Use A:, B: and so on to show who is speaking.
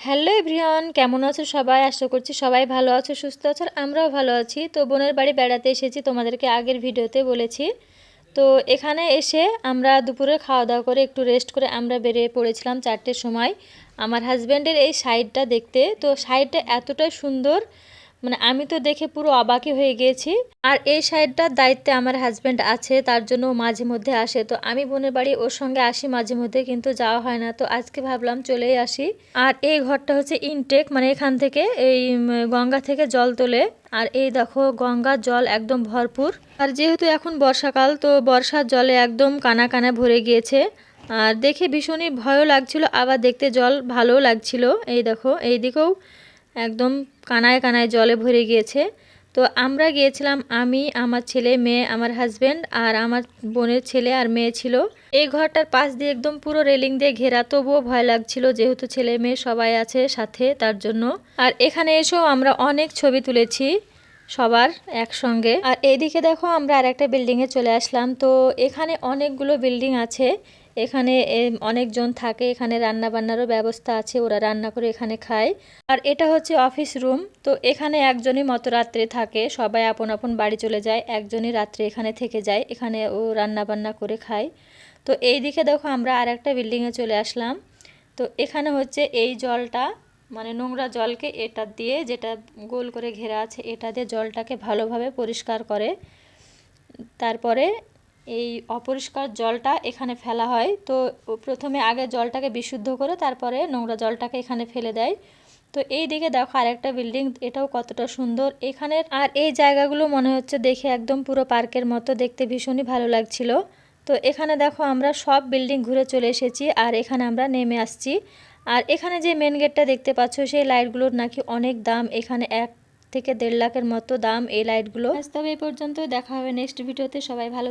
A: Hello everyone, কেমন আছো সবাই? আশা করছি সবাই ভালো আছো, সুস্থ আছো। আর আমরাও ভালো আছি। তো বোনের বাড়ি বেড়াতে এসেছি, তোমাদেরকে আগের ভিডিওতে বলেছি। তো এখানে এসে আমরা দুপুরে খাওয়া দাওয়া করে একটু রেস্ট করে আমরা বেরিয়ে পড়েছিলাম 4টের সময় আমার হাজব্যান্ডের এই সাইডটা দেখতে। তো সাইডটা এতটাই সুন্দর, মানে আমি তো দেখে পুরো অবাকই হয়ে গিয়েছি। আর এই সাইডটার দায়িত্বে আমার হাজব্যান্ড আছে, তার জন্য মাঝে মধ্যে আসে। তো আমি বোনের বাড়ি ওর সঙ্গে আসি মাঝে মধ্যে, কিন্তু যাওয়া হয় না। তো আজকে ভাবলাম চলেই আসি। আর এই ঘরটা হচ্ছে ইনটেক, মানে এখান থেকে এই গঙ্গা থেকে জল তোলে। আর এই দেখো গঙ্গার জল একদম ভরপুর। আর যেহেতু এখন বর্ষাকাল, তো বর্ষার জলে একদম কানা কানা ভরে গিয়েছে। আর দেখে ভীষণই ভয়ও লাগছিল, আবার দেখতে জল ভালোও লাগছিল। এই দেখো এই দিকেও একদম কানায় কানায় জলে ভরে গিয়েছে। তো আমরা গিয়েছিলাম, আমি, আমার ছেলে, মেয়ে, আমার হাজব্যান্ড আর আমার বোনের ছেলে আর মেয়ে ছিল। এই ঘরটার পাশ দিয়ে একদম পুরো রেলিং দিয়ে ঘেরা, তবুও ভয় লাগছিল যেহেতু ছেলে মেয়ে সবাই আছে সাথে, তার জন্য। আর এখানে এসেও আমরা অনেক ছবি তুলেছি সবার একসঙ্গে। আর এইদিকে দেখো আমরা আর একটা বিল্ডিংয়ে চলে আসলাম। তো এখানে অনেকগুলো বিল্ডিং আছে, এখানে অনেকজন থাকে, এখানে রান্না বান্নারও ব্যবস্থা আছে, ওরা রান্না করে এখানে খায়। আর এটা হচ্ছে অফিস রুম। তো এখানে একজনই মতো রাত্রে থাকে, সবাই আপন আপন বাড়ি চলে যায়, একজনই রাত্রে এখানে থেকে যায়, এখানে ও রান্না বান্না করে খায়। তো এই দিকে দেখো আমরা আর একটা বিল্ডিংয়ে চলে আসলাম। তো এখানে হচ্ছে এই জলটা, মানে নোংরা জলকে এটা দিয়ে, যেটা গোল করে ঘেরা আছে, এটা দিয়ে জলটাকে ভালোভাবে পরিষ্কার করে। তারপরে এই অপরিষ্কার জলটা এখানে ফেলা হয়। তো প্রথমে আগে জলটাকে বিশুদ্ধ করে তারপরে নোংরা জলটাকে এখানে ফেলে দেয়। তো এই দিকে দেখো আরেকটা বিল্ডিং, এটাও কতটা সুন্দর এখানের। আর এই জায়গাগুলো মনে হচ্ছে দেখে একদম পুরো পার্কের মতো, দেখতে ভীষণই ভালো লাগছিল। তো এখানে দেখো আমরা সব বিল্ডিং ঘুরে চলে এসেছি, আর এখানে আমরা নেমে আসছি। আর এখানে যে মেন গেটটা দেখতে পাচ্ছ, সেই লাইটগুলোর নাকি অনেক দাম, এখানে 1 থেকে 1.5 লাখের মতো দাম এই লাইটগুলো। আজ তবে এই পর্যন্ত, দেখা হবে নেক্সট ভিডিওতে। সবাই ভালো